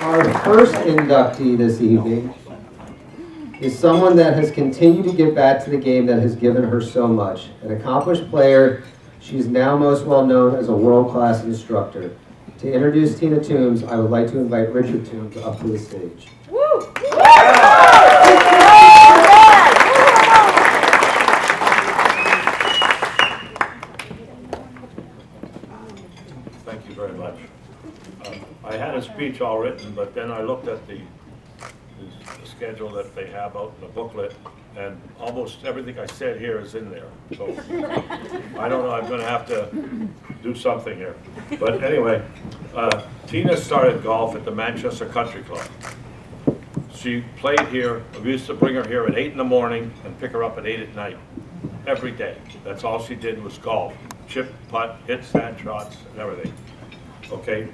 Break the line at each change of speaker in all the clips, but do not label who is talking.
Our first inductee this evening is someone that has continued to give back to the game that has given her so much. An accomplished player, she is now most well known as a world-class instructor. To introduce Tina Toombs, I would like to invite Richard Toombs up to the stage. Woo!
Thank you very much. I had a speech all written, but then I looked at the schedule that they have out in the booklet, and almost everything I said here is in there. So I don't know, I'm going to have to do something here. But anyway, Tina started golf at the Manchester Country Club. She played here. We used to bring her here at 8 in the morning and pick her up at 8 at night, every day. That's all she did was golf. Chip, putt, hit sand shots, and everything. Okay,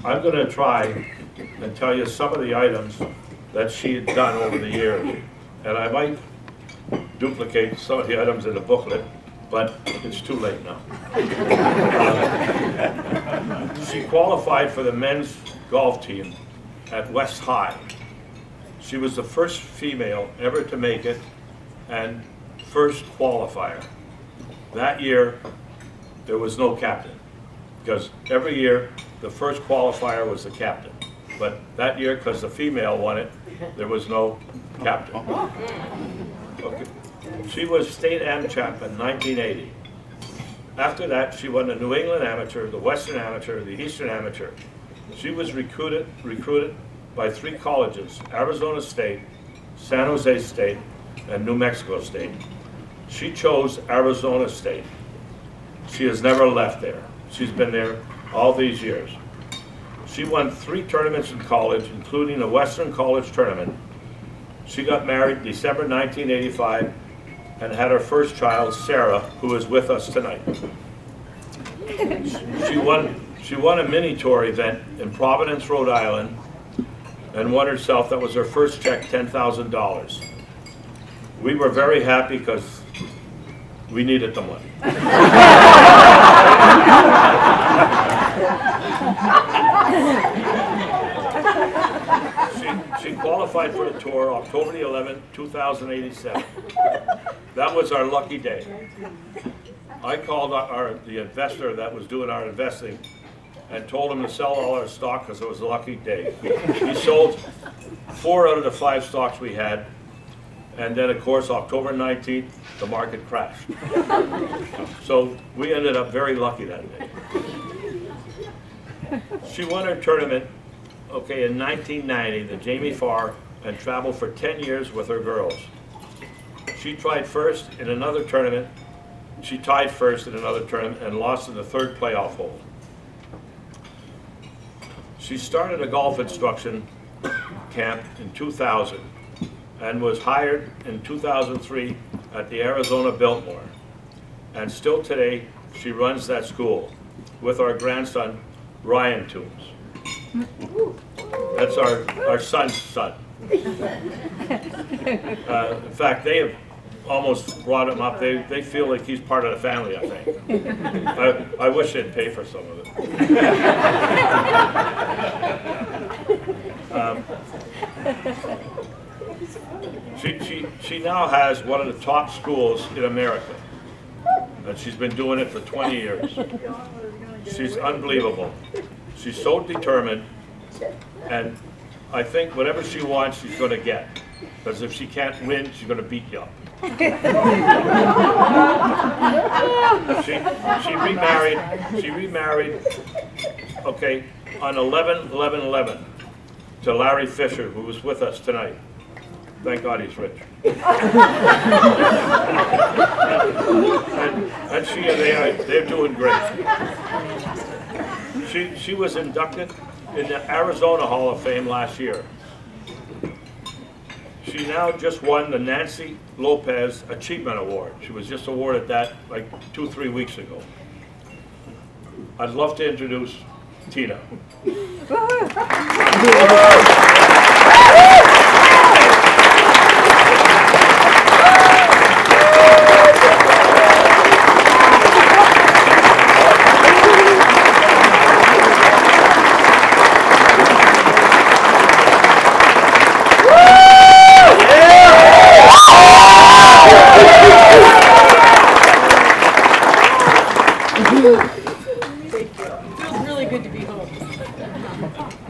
I'm going to try and tell you some of the items that she had done over the years. And I might duplicate some of the items in the booklet, but it's too late now. She qualified for the men's golf team at West High. She was the first female ever to make it and first qualifier. That year, there was no captain, because every year, the first qualifier was the captain. But that year, because the female won it, there was no captain. Okay. She was state am champ in 1980. After that, she won the New England Amateur, the Western Amateur, the Eastern Amateur. She was recruited by 3 colleges, Arizona State, San Jose State, and New Mexico State. She chose Arizona State. She has never left there. She's been there all these years. She won 3 tournaments in college, including the Western College Tournament. She got married December 1985 and had her first child, Sarah, who is with us tonight. She won a mini tour event in Providence, Rhode Island, and won herself, that was her first check, $10,000. We were very happy because we needed the money. She qualified for the tour October the 11th, 2087. That was our lucky day. I called the investor that was doing our investing and told him to sell all our stock because it was a lucky day. He sold 4 out of the 5 stocks we had, and then of course October 19th, the market crashed. So we ended up very lucky that day. She won her tournament, okay, in 1990, the Jamie Farr, and traveled for 10 years with her girls. She tried first in another tournament. She tied first in another tournament and lost in the 3rd playoff hole. She started a golf instruction camp in 2000 and was hired in 2003 at the Arizona Biltmore. And still today, she runs that school with our grandson, Ryan Toombs. That's our son's son. In fact, they have almost brought him up. They feel like he's part of the family, I think. I wish they'd pay for some of it. She now has one of the top schools in America, and she's been doing it for 20 years. She's unbelievable. She's so determined, and I think whatever she wants, she's going to get. Because if she can't win, she's going to beat you up. She remarried, okay, on 11/11/11 to Larry Fisher, who was with us tonight. Thank God he's rich. and she and they're doing great. She was inducted in the Arizona Hall of Fame last year. She now just won the Nancy Lopez Achievement Award. She was just awarded that like 2-3 weeks ago. I'd love to introduce Tina.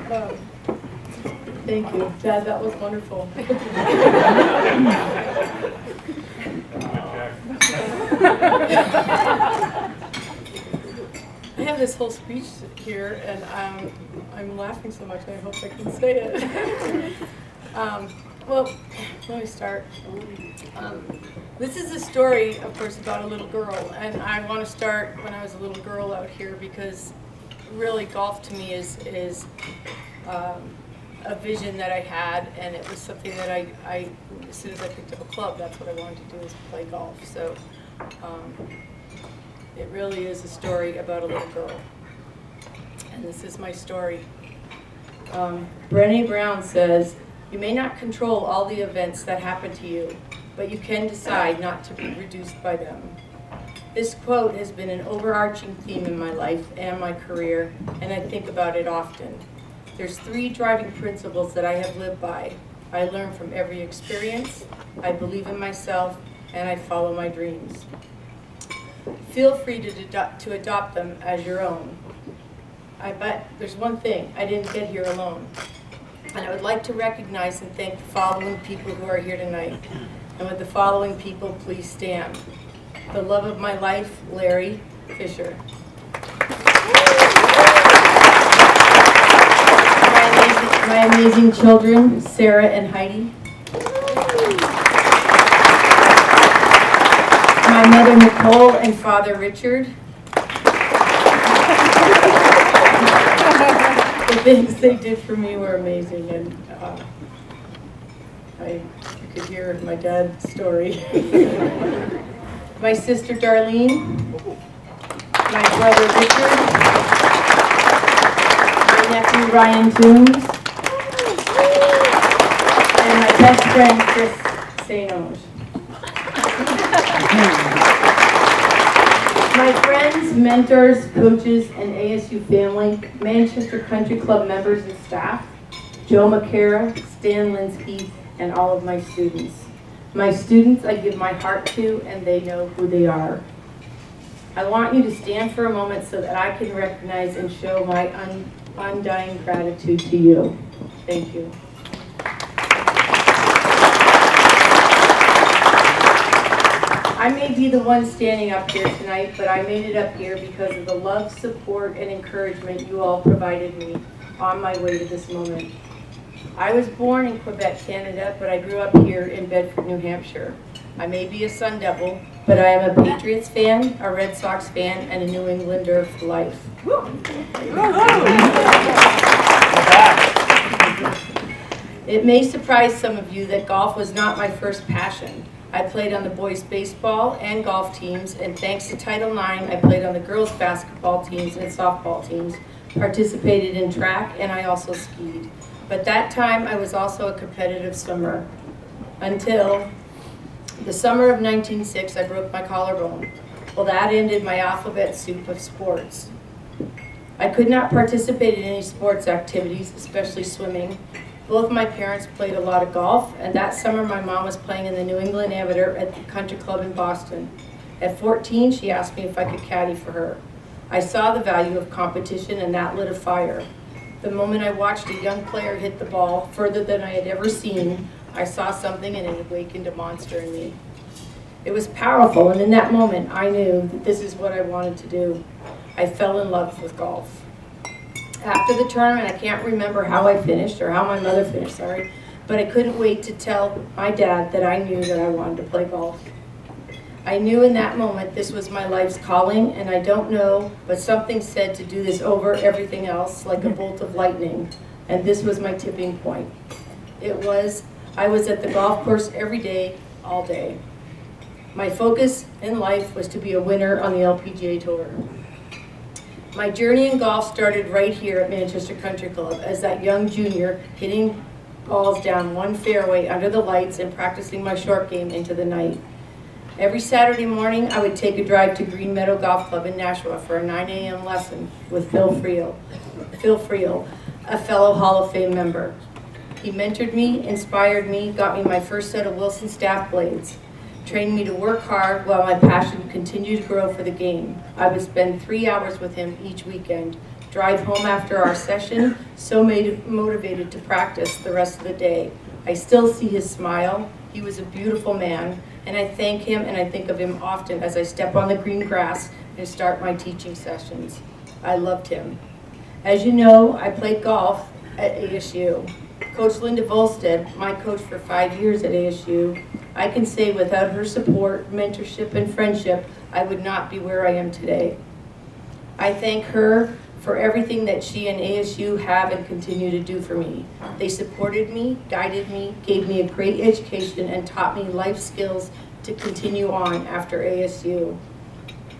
Thank you, Dad. That was wonderful. I have this whole speech here, and I'm laughing so much. I hope I can say it. Well, let me start. This is a story, of course, about a little girl, and I want to start when I was a little girl out here because really golf to me is a vision that I had, and it was something that I as soon as I picked up a club, that's what I wanted to do, is play golf. So it really is a story about a little girl, and this is my story. Brené Brown says, "You may not control all the events that happen to you, but you can decide not to be reduced by them." This quote has been an overarching theme in my life and my career, and I think about it often. There's 3 driving principles that I have lived by. I learn from every experience, I believe in myself, and I follow my dreams. Feel free to adopt them as your own. But there's one thing, I didn't get here alone. And I would like to recognize and thank the following people who are here tonight. And with the following people, please stand. The love of my life, Larry Fisher. My amazing children, Sarah and Heidi. My mother, Nicole, and father, Richard. The things they did for me were amazing, and you could hear my dad's story. My sister, Darlene. My brother, Richard. My nephew, Ryan Toombs. And my best friend, Chris St. Onge. My friends, mentors, coaches, and ASU family, Manchester Country Club members and staff, Joe McCara, Stan Linsky, and all of my students. My students I give my heart to, and they know who they are. I want you to stand for a moment so that I can recognize and show my undying gratitude to you. Thank you. I may be the one standing up here tonight, but I made it up here because of the love, support, and encouragement you all provided me on my way to this moment. I was born in Quebec, Canada, but I grew up here in Bedford, New Hampshire. I may be a Sun Devil, but I am a Patriots fan, a Red Sox fan, and a New Englander for life. It may surprise some of you that golf was not my first passion. I played on the boys' baseball and golf teams, and thanks to Title IX, I played on the girls' basketball teams and softball teams, participated in track, and I also skied. But that time, I was also a competitive swimmer. Until the summer of 1906, I broke my collarbone. Well, that ended my alphabet soup of sports. I could not participate in any sports activities, especially swimming. Both my parents played a lot of golf, and that summer my mom was playing in the New England Amateur at the country club in Boston. At 14, she asked me if I could caddy for her. I saw the value of competition, and that lit a fire. The moment I watched a young player hit the ball further than I had ever seen, I saw something and it awakened a monster in me. It was powerful, and in that moment I knew that this is what I wanted to do. I fell in love with golf. After the tournament, I can't remember how I finished, or how my mother finished, but I couldn't wait to tell my dad that I knew that I wanted to play golf. I knew in that moment this was my life's calling, and I don't know, but something said to do this over everything else like a bolt of lightning, and this was my tipping point. I was at the golf course every day, all day. My focus in life was to be a winner on the LPGA Tour. My journey in golf started right here at Manchester Country Club as that young junior hitting balls down one fairway under the lights and practicing my short game into the night. Every Saturday morning, I would take a drive to Green Meadow Golf Club in Nashua for a 9 a.m. lesson with Phil Friel, a fellow Hall of Fame member. He mentored me, inspired me, got me my first set of Wilson staff blades, trained me to work hard while my passion continued to grow for the game. I would spend 3 hours with him each weekend, drive home after our session, so motivated to practice the rest of the day. I still see his smile. He was a beautiful man, and I thank him and I think of him often as I step on the green grass and start my teaching sessions. I loved him. As you know, I played golf at ASU. Coach Linda Volstead, my coach for 5 years at ASU, I can say without her support, mentorship, and friendship, I would not be where I am today. I thank her for everything that she and ASU have and continue to do for me. They supported me, guided me, gave me a great education, and taught me life skills to continue on after ASU.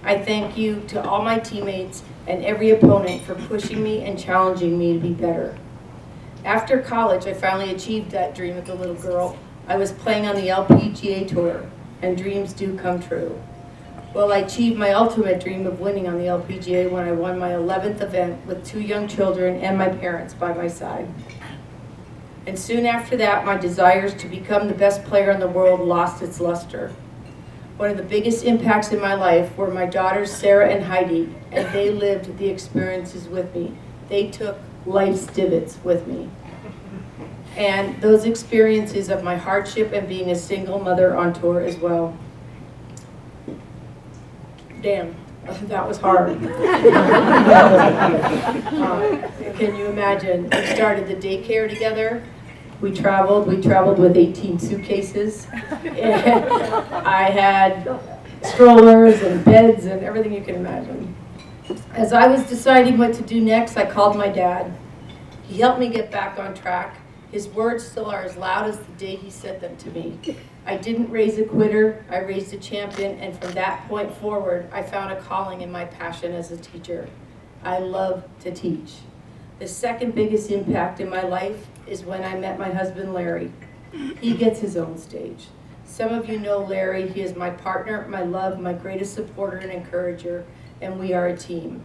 I thank you to all my teammates and every opponent for pushing me and challenging me to be better. After college, I finally achieved that dream of a little girl. I was playing on the LPGA tour, and dreams do come true. Well, I achieved my ultimate dream of winning on the LPGA when I won my 11th event with 2 young children and my parents by my side. And soon after that, my desires to become the best player in the world lost its luster. One of the biggest impacts in my life were my daughters, Sarah and Heidi, and they lived the experiences with me. They took life's divots with me. And those experiences of my hardship and being a single mother on tour as well. Damn, that was hard. Can you imagine? We started the daycare together. We traveled with 18 suitcases. And I had strollers and beds and everything you can imagine. As I was deciding what to do next, I called my dad. He helped me get back on track. His words still are as loud as the day he said them to me. I didn't raise a quitter, I raised a champion, and from that point forward, I found a calling in my passion as a teacher. I love to teach. The second biggest impact in my life is when I met my husband, Larry. He gets his own stage. Some of you know Larry. He is my partner, my love, my greatest supporter and encourager, and we are a team.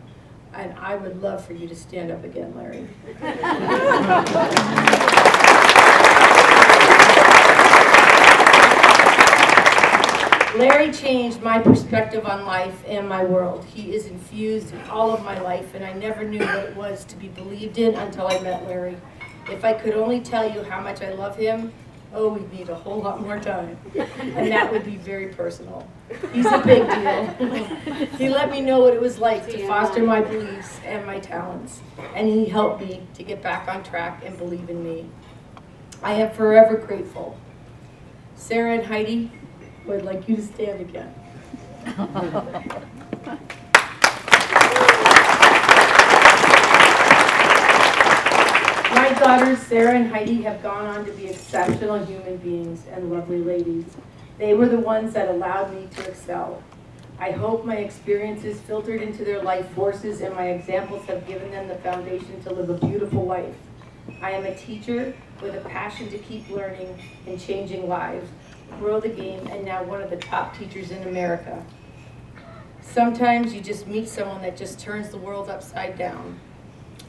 And I would love for you to stand up again, Larry. Larry changed my perspective on life and my world. He is infused in all of my life, and I never knew what it was to be believed in until I met Larry. If I could only tell you how much I love him, oh, we'd need a whole lot more time. And that would be very personal. He's a big deal. He let me know what it was like to foster my beliefs and my talents. And he helped me to get back on track and believe in me. I am forever grateful. Sarah and Heidi, I would like you to stand again. My daughters, Sarah and Heidi, have gone on to be exceptional human beings and lovely ladies. They were the ones that allowed me to excel. I hope my experiences filtered into their life forces and my examples have given them the foundation to live a beautiful life. I am a teacher with a passion to keep learning and changing lives, grow the game, and now one of the top teachers in America. Sometimes you just meet someone that just turns the world upside down.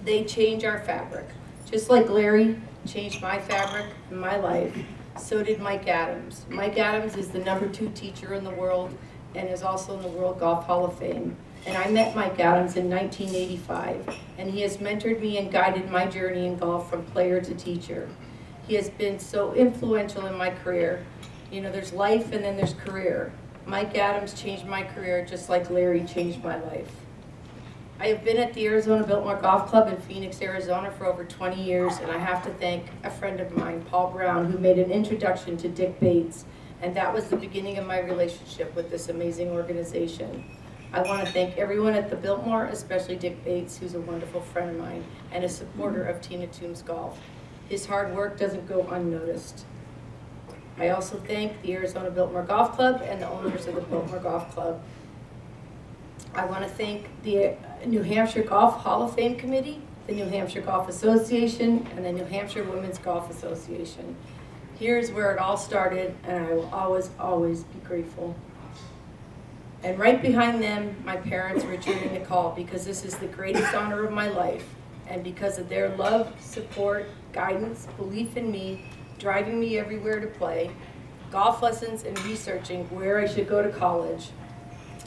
They change our fabric. Just like Larry changed my fabric and my life, so did Mike Adams. Mike Adams is the #2 teacher in the world and is also in the World Golf Hall of Fame. And I met Mike Adams in 1985, and he has mentored me and guided my journey in golf from player to teacher. He has been so influential in my career. You know, there's life and then there's career. Mike Adams changed my career just like Larry changed my life. I have been at the Arizona Biltmore Golf Club in Phoenix, Arizona for over 20 years, and I have to thank a friend of mine, Paul Brown, who made an introduction to Dick Bates, and that was the beginning of my relationship with this amazing organization. I want to thank everyone at the Biltmore, especially Dick Bates, who's a wonderful friend of mine and a supporter of Tina Toombs Golf. His hard work doesn't go unnoticed. I also thank the Arizona Biltmore Golf Club and the owners of the Biltmore Golf Club. I want to thank the New Hampshire Golf Hall of Fame Committee, the New Hampshire Golf Association, and the New Hampshire Women's Golf Association. Here's where it all started, and I will always, always be grateful. And right behind them, my parents, Richard and Nicole, because this is the greatest honor of my life, and because of their love, support, guidance, belief in me, driving me everywhere to play, golf lessons and researching where I should go to college,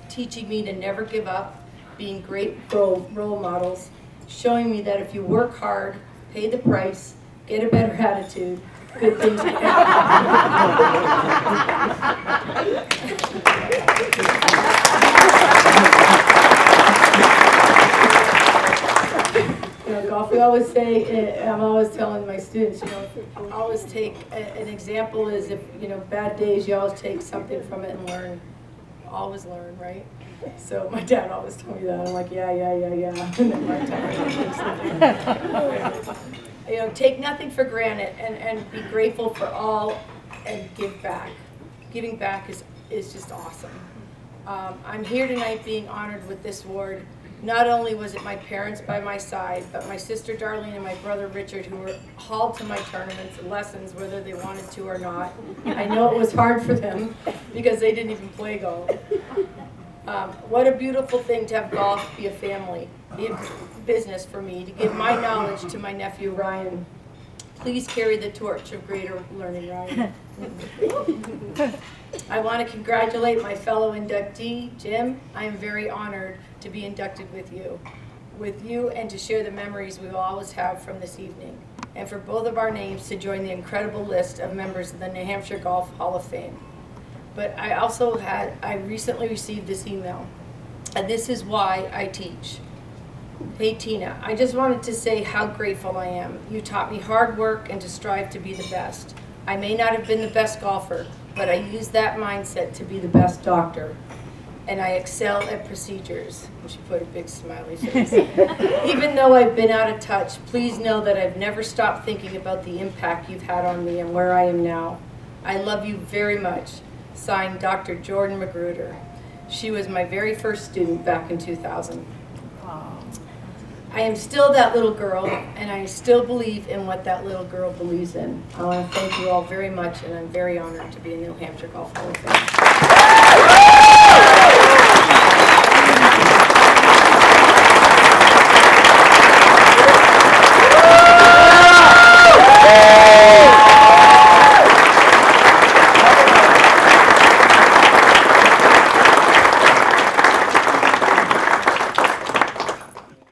teaching me to never give up, being great role models, showing me that if you work hard, pay the price, get a better attitude, good things will golf, we always say, I'm always telling my students, always take, an example is if, bad days, you always take something from it and learn. Always learn, right? So my dad always told me that. I'm like, yeah. And then my dad, take nothing for granted and be grateful for all and give back. Giving back is just awesome. I'm here tonight being honored with this award. Not only was it my parents by my side, but my sister Darlene and my brother Richard, who were hauled to my tournaments and lessons whether they wanted to or not. I know it was hard for them because they didn't even play golf. What a beautiful thing to have golf be a family, be a business for me, to give my knowledge to my nephew Ryan. Please carry the torch of greater learning, Ryan. I want to congratulate my fellow inductee, Jim. I am very honored to be inducted with you and to share the memories we will always have from this evening, and for both of our names to join the incredible list of members of the New Hampshire Golf Hall of Fame. But I recently received this email, and this is why I teach. Hey Tina, I just wanted to say how grateful I am. You taught me hard work and to strive to be the best. I may not have been the best golfer, but I used that mindset to be the best doctor. And I excel at procedures. And she put a big smiley face. Even though I've been out of touch, please know that I've never stopped thinking about the impact you've had on me and where I am now. I love you very much. Signed, Dr. Jordan Magruder. She was my very first student back in 2000. I am still that little girl, and I still believe in what that little girl believes in. I want to thank you all very much, and I'm very honored to be in the New Hampshire Golf Hall of Fame.